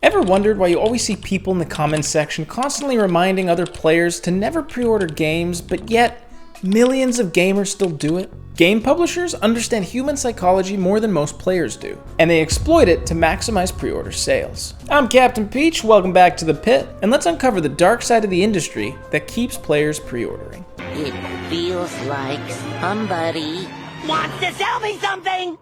Ever wondered why you always see people in the comments section constantly reminding other players to never pre-order games, but yet millions of gamers still do it? Game publishers understand human psychology more than most players do, and they exploit it to maximize pre-order sales. I'm Captain Peach, welcome back to the pit, and let's uncover the dark side of the industry that keeps players pre-ordering. It feels like somebody wants to sell me something!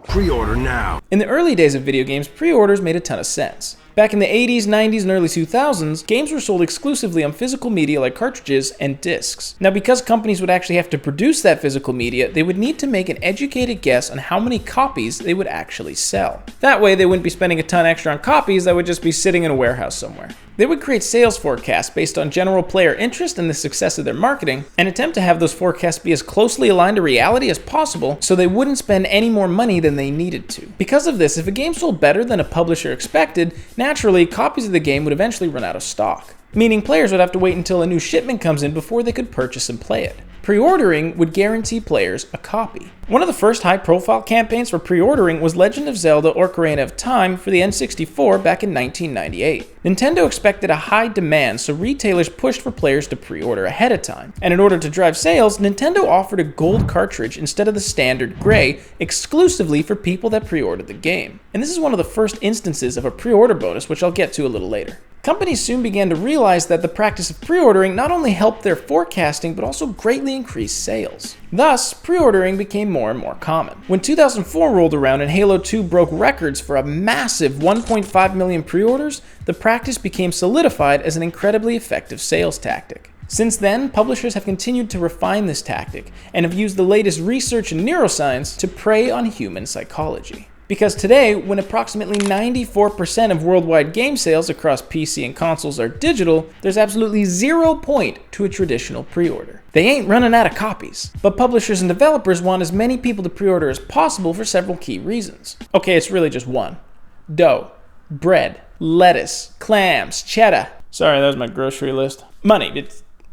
Pre-order now. In the early days of video games, pre-orders made a ton of sense. Back in the 80s, 90s, and early 2000s, games were sold exclusively on physical media like cartridges and discs. Now, because companies would actually have to produce that physical media, they would need to make an educated guess on how many copies they would actually sell. That way, they wouldn't be spending a ton extra on copies that would just be sitting in a warehouse somewhere. They would create sales forecasts based on general player interest and the success of their marketing, and attempt to have those forecasts be as closely aligned to reality as possible so they wouldn't spend any more money than they needed to. Because of this, if a game sold better than a publisher expected, naturally, copies of the game would eventually run out of stock, meaning players would have to wait until a new shipment comes in before they could purchase and play it. Pre-ordering would guarantee players a copy. One of the first high-profile campaigns for pre-ordering was Legend of Zelda: Ocarina of Time for the N64 back in 1998. Nintendo expected a high demand, so retailers pushed for players to pre-order ahead of time. And in order to drive sales, Nintendo offered a gold cartridge instead of the standard gray, exclusively for people that pre-ordered the game. And this is one of the first instances of a pre-order bonus, which I'll get to a little later. Companies soon began to realize that the practice of pre-ordering not only helped their forecasting, but also greatly increased sales. Thus, pre-ordering became more and more common. When 2004 rolled around and Halo 2 broke records for a massive 1.5 million pre-orders, the practice became solidified as an incredibly effective sales tactic. Since then, publishers have continued to refine this tactic and have used the latest research in neuroscience to prey on human psychology. Because today, when approximately 94% of worldwide game sales across PC and consoles are digital, there's absolutely 0 point to a traditional pre-order. They ain't running out of copies. But publishers and developers want as many people to pre-order as possible for several key reasons. Okay, it's really just one. Dough, bread, lettuce, clams, cheddar. Sorry, that was my grocery list. Money,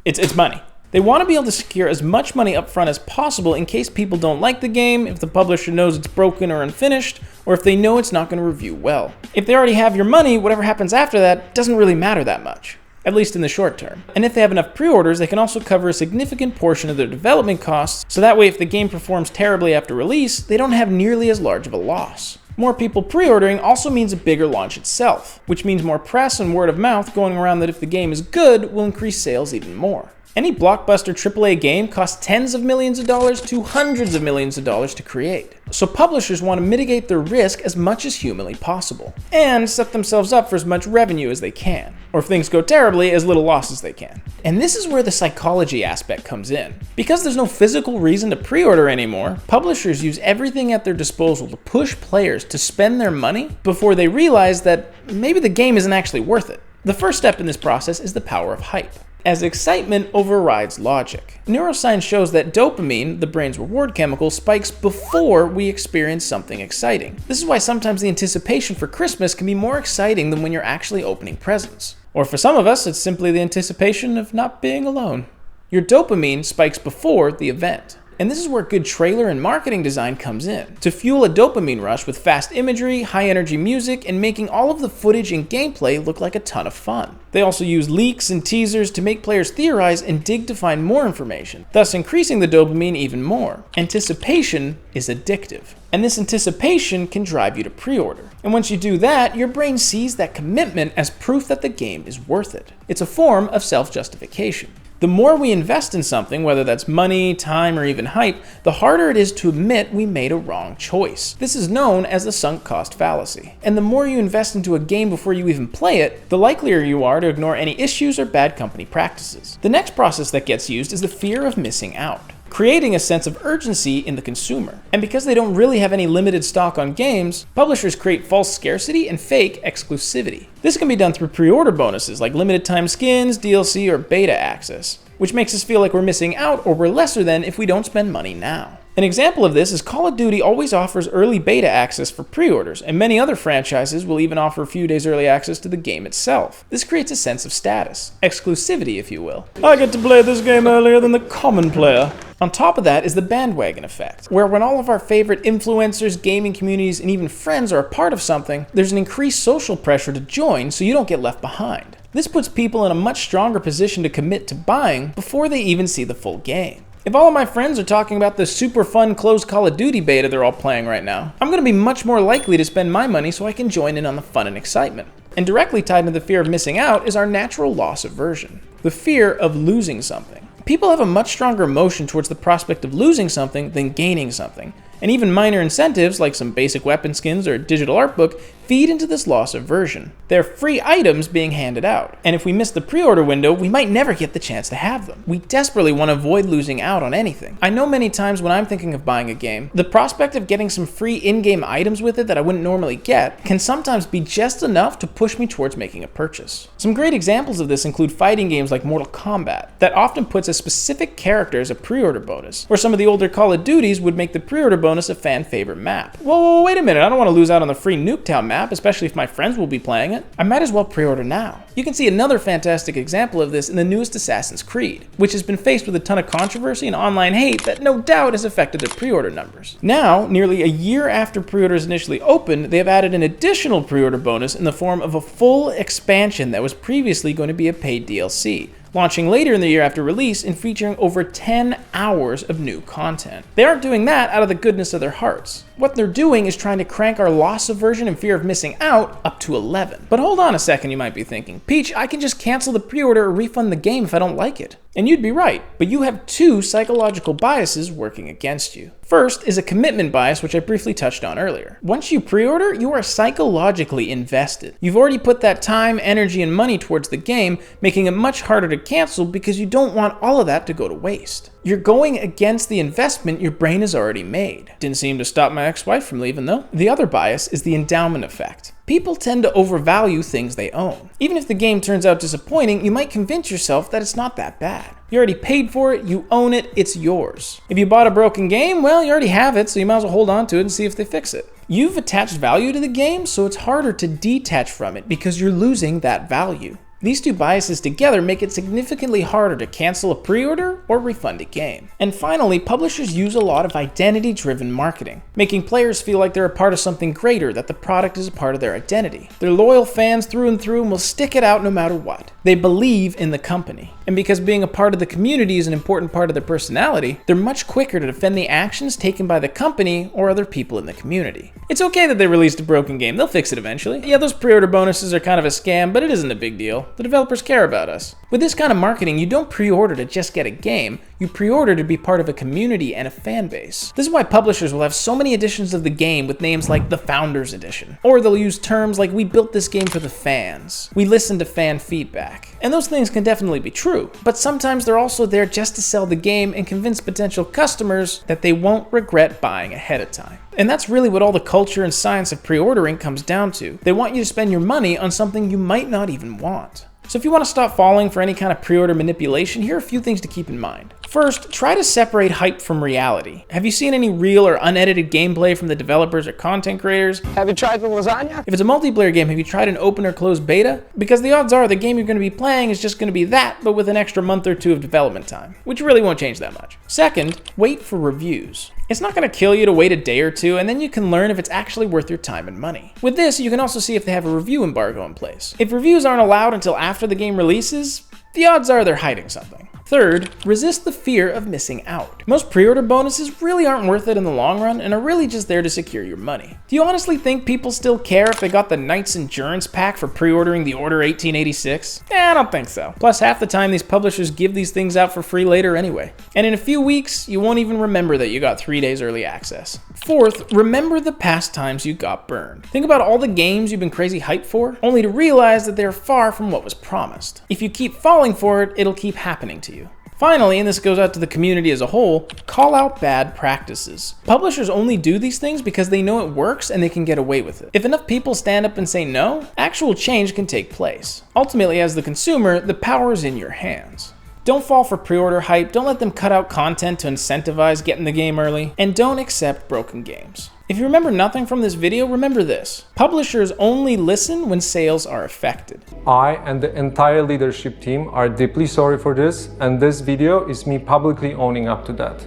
it's money. They want to be able to secure as much money up front as possible in case people don't like the game, if the publisher knows it's broken or unfinished, or if they know it's not going to review well. If they already have your money, whatever happens after that doesn't really matter that much, at least in the short term. And if they have enough pre-orders, they can also cover a significant portion of their development costs, so that way if the game performs terribly after release, they don't have nearly as large of a loss. More people pre-ordering also means a bigger launch itself, which means more press and word of mouth going around that if the game is good, will increase sales even more. Any blockbuster AAA game costs tens of millions of dollars to hundreds of millions of dollars to create. So publishers want to mitigate their risk as much as humanly possible, and set themselves up for as much revenue as they can, or if things go terribly, as little loss as they can. And this is where the psychology aspect comes in. Because there's no physical reason to pre-order anymore, publishers use everything at their disposal to push players to spend their money before they realize that maybe the game isn't actually worth it. The first step in this process is the power of hype, as excitement overrides logic. Neuroscience shows that dopamine, the brain's reward chemical, spikes before we experience something exciting. This is why sometimes the anticipation for Christmas can be more exciting than when you're actually opening presents. Or for some of us, it's simply the anticipation of not being alone. Your dopamine spikes before the event. And this is where good trailer and marketing design comes in, to fuel a dopamine rush with fast imagery, high-energy music, and making all of the footage and gameplay look like a ton of fun. They also use leaks and teasers to make players theorize and dig to find more information, thus increasing the dopamine even more. Anticipation is addictive, and this anticipation can drive you to pre-order. And once you do that, your brain sees that commitment as proof that the game is worth it. It's a form of self-justification. The more we invest in something, whether that's money, time, or even hype, the harder it is to admit we made a wrong choice. This is known as the sunk cost fallacy. And the more you invest into a game before you even play it, the likelier you are to ignore any issues or bad company practices. The next process that gets used is the fear of missing out, creating a sense of urgency in the consumer. And because they don't really have any limited stock on games, publishers create false scarcity and fake exclusivity. This can be done through pre-order bonuses like limited time skins, DLC, or beta access, which makes us feel like we're missing out or we're lesser than if we don't spend money now. An example of this is Call of Duty always offers early beta access for pre-orders, and many other franchises will even offer a few days early access to the game itself. This creates a sense of status, exclusivity if you will. I get to play this game earlier than the common player. On top of that is the bandwagon effect, where when all of our favorite influencers, gaming communities, and even friends are a part of something, there's an increased social pressure to join so you don't get left behind. This puts people in a much stronger position to commit to buying before they even see the full game. If all of my friends are talking about the super fun closed Call of Duty beta they're all playing right now, I'm going to be much more likely to spend my money so I can join in on the fun and excitement. And directly tied to the fear of missing out is our natural loss aversion, the fear of losing something. People have a much stronger emotion towards the prospect of losing something than gaining something, and even minor incentives like some basic weapon skins or a digital art book feed into this loss aversion. They're free items being handed out, and if we miss the pre-order window, we might never get the chance to have them. We desperately want to avoid losing out on anything. I know many times when I'm thinking of buying a game, the prospect of getting some free in-game items with it that I wouldn't normally get can sometimes be just enough to push me towards making a purchase. Some great examples of this include fighting games like Mortal Kombat, that often puts a specific character as a pre-order bonus, or some of the older Call of Duties would make the pre-order bonus a fan favorite map. Whoa, wait a minute, I don't want to lose out on the free Nuketown map, especially if my friends will be playing it. I might as well pre-order now. You can see another fantastic example of this in the newest Assassin's Creed, which has been faced with a ton of controversy and online hate that no doubt has affected their pre-order numbers. Now, nearly a year after pre-orders initially opened, they have added an additional pre-order bonus in the form of a full expansion that was previously going to be a paid DLC, launching later in the year after release and featuring over 10 hours of new content. They aren't doing that out of the goodness of their hearts. What they're doing is trying to crank our loss aversion and fear of missing out up to 11. But hold on a second, you might be thinking. Peach, I can just cancel the pre-order or refund the game if I don't like it. And you'd be right, but you have two psychological biases working against you. First is a commitment bias, which I briefly touched on earlier. Once you pre-order, you are psychologically invested. You've already put that time, energy, and money towards the game, making it much harder to cancel because you don't want all of that to go to waste. You're going against the investment your brain has already made. Didn't seem to stop my ex-wife from leaving though. The other bias is the endowment effect. People tend to overvalue things they own. Even if the game turns out disappointing, you might convince yourself that it's not that bad. You already paid for it, you own it, it's yours. If you bought a broken game, well, you already have it, so you might as well hold on to it and see if they fix it. You've attached value to the game, so it's harder to detach from it because you're losing that value. These two biases together make it significantly harder to cancel a pre-order or refund a game. And finally, publishers use a lot of identity-driven marketing, making players feel like they're a part of something greater, that the product is a part of their identity. They're loyal fans through and through and will stick it out no matter what. They believe in the company. And because being a part of the community is an important part of their personality, they're much quicker to defend the actions taken by the company or other people in the community. It's okay that they released a broken game, they'll fix it eventually. Yeah, those pre-order bonuses are kind of a scam, but it isn't a big deal. The developers care about us. With this kind of marketing, you don't pre-order to just get a game, you pre-order to be part of a community and a fan base. This is why publishers will have so many editions of the game with names like the Founders Edition. Or they'll use terms like, we built this game for the fans. We listened to fan feedback. And those things can definitely be true, but sometimes they're also there just to sell the game and convince potential customers that they won't regret buying ahead of time. And that's really what all the culture and science of pre-ordering comes down to. They want you to spend your money on something you might not even want. So if you want to stop falling for any kind of pre-order manipulation, here are a few things to keep in mind. First, try to separate hype from reality. Have you seen any real or unedited gameplay from the developers or content creators? Have you tried the lasagna? If it's a multiplayer game, have you tried an open or closed beta? Because the odds are the game you're going to be playing is just going to be that, but with an extra month or two of development time, which really won't change that much. Second, wait for reviews. It's not going to kill you to wait a day or two, and then you can learn if it's actually worth your time and money. With this, you can also see if they have a review embargo in place. If reviews aren't allowed until after the game releases, the odds are they're hiding something. Third, resist the fear of missing out. Most pre-order bonuses really aren't worth it in the long run and are really just there to secure your money. Do you honestly think people still care if they got the Knight's Endurance pack for pre-ordering the Order 1886? I don't think so. Plus, half the time these publishers give these things out for free later anyway. And in a few weeks, you won't even remember that you got 3 days early access. Fourth, remember the past times you got burned. Think about all the games you've been crazy hyped for, only to realize that they're far from what was promised. If you keep falling for it, it'll keep happening to you. Finally, and this goes out to the community as a whole, call out bad practices. Publishers only do these things because they know it works and they can get away with it. If enough people stand up and say no, actual change can take place. Ultimately, as the consumer, the power is in your hands. Don't fall for pre-order hype, don't let them cut out content to incentivize getting the game early, and don't accept broken games. If you remember nothing from this video, remember this. Publishers only listen when sales are affected. I and the entire leadership team are deeply sorry for this, and this video is me publicly owning up to that.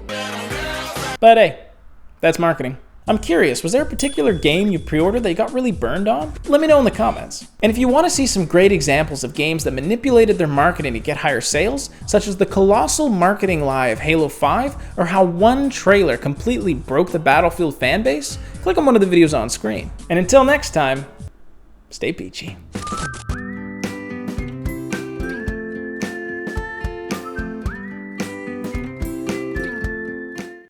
But hey, that's marketing. I'm curious, was there a particular game you pre-ordered that you got really burned on? Let me know in the comments. And if you want to see some great examples of games that manipulated their marketing to get higher sales, such as the colossal marketing lie of Halo 5, or how one trailer completely broke the Battlefield fanbase, click on one of the videos on screen. And until next time, stay peachy.